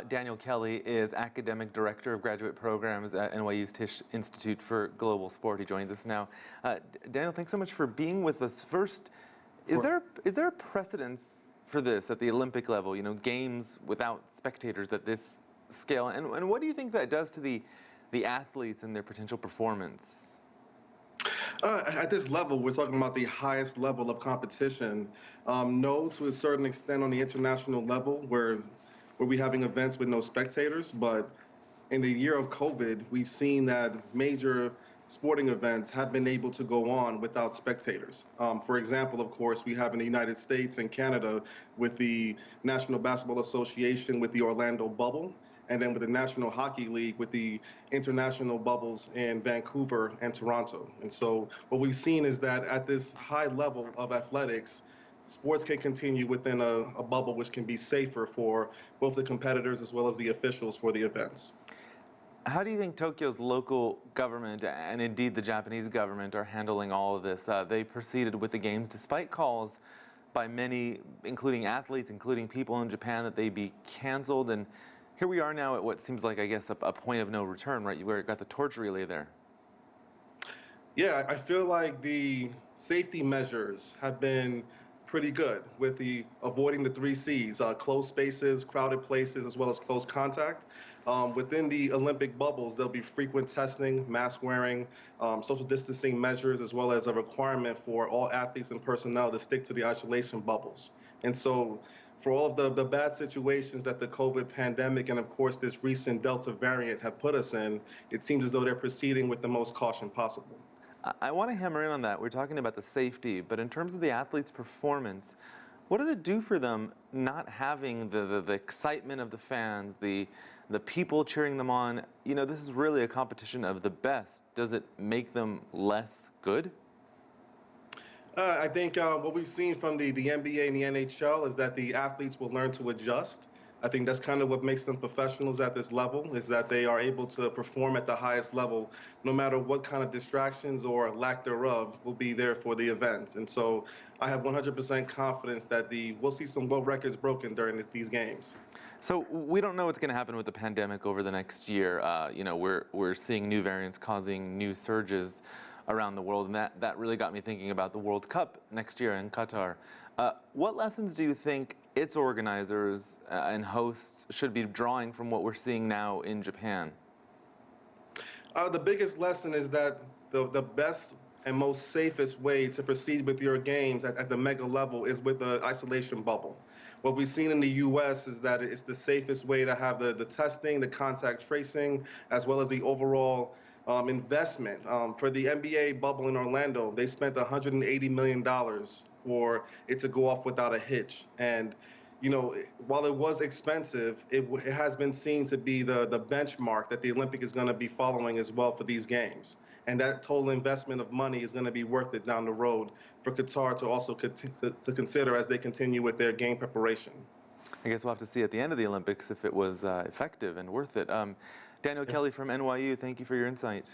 Daniel Kelly is Academic Director of Graduate Programs at NYU's Tisch Institute for Global Sport. He joins us now. Daniel, thanks so much for being with us. First, is there a precedence for this at the Olympic level, you know, games without spectators at this scale? And what do you think that does to the athletes and their potential performance? At this level, we're talking about the highest level of competition. No, to a certain extent on the international level, where we're having events with no spectators, but in the year of COVID, we've seen that major sporting events have been able to go on without spectators. For example, of course, we have in the United States and Canada with the National Basketball Association with the Orlando bubble, and then with the National Hockey League with the international bubbles in Vancouver and Toronto. And so what we've seen is that at this high level of athletics, sports can continue within a bubble which can be safer for both the competitors as well as the officials for the events. How do you think Tokyo's local government and indeed the Japanese government are handling all of this? They proceeded with the games despite calls by many, including athletes, including people in Japan, that they be canceled. And here we are now at what seems like, I guess, a point of no return, right? Where you got the torch relay there. Yeah, I feel like the safety measures have been pretty good with the avoiding the 3 Cs, closed spaces, crowded places, as well as close contact. Within the Olympic bubbles, there'll be frequent testing, mask wearing, social distancing measures, as well as a requirement for all athletes and personnel to stick to the isolation bubbles. And so for all of the bad situations that the COVID pandemic and, of course, this recent Delta variant have put us in, it seems as though they're proceeding with the most caution possible. I want to hammer in on that. We're talking about the safety, but in terms of the athlete's performance, what does it do for them not having the excitement of the fans, the people cheering them on? You know, this is really a competition of the best. Does it make them less good? I think what we've seen from the NBA and the NHL is that the athletes will learn to adjust. I think that's kind of what makes them professionals at this level, is that they are able to perform at the highest level, no matter what kind of distractions or lack thereof will be there for the events. And so I have 100% confidence that we'll see some world records broken during these games. So we don't know what's going to happen with the pandemic over the next year. You know, we're seeing new variants causing new surges around the world, and that really got me thinking about the World Cup next year in Qatar. What lessons do you think its organizers and hosts should be drawing from what we're seeing now in Japan? The biggest lesson is that the best and most safest way to proceed with your games at the mega level is with the isolation bubble. What we've seen in the U.S. is that it's the safest way to have the testing, the contact tracing, as well as the overall investment. For the NBA bubble in Orlando, they spent $180 million for it to go off without a hitch. And, you know, while it was expensive, it has been seen to be the benchmark that the Olympic is going to be following as well for these games. And that total investment of money is going to be worth it down the road for Qatar to also to consider as they continue with their game preparation. I guess we'll have to see at the end of the Olympics if it was effective and worth it. Daniel Kelly from NYU, thank you for your insight.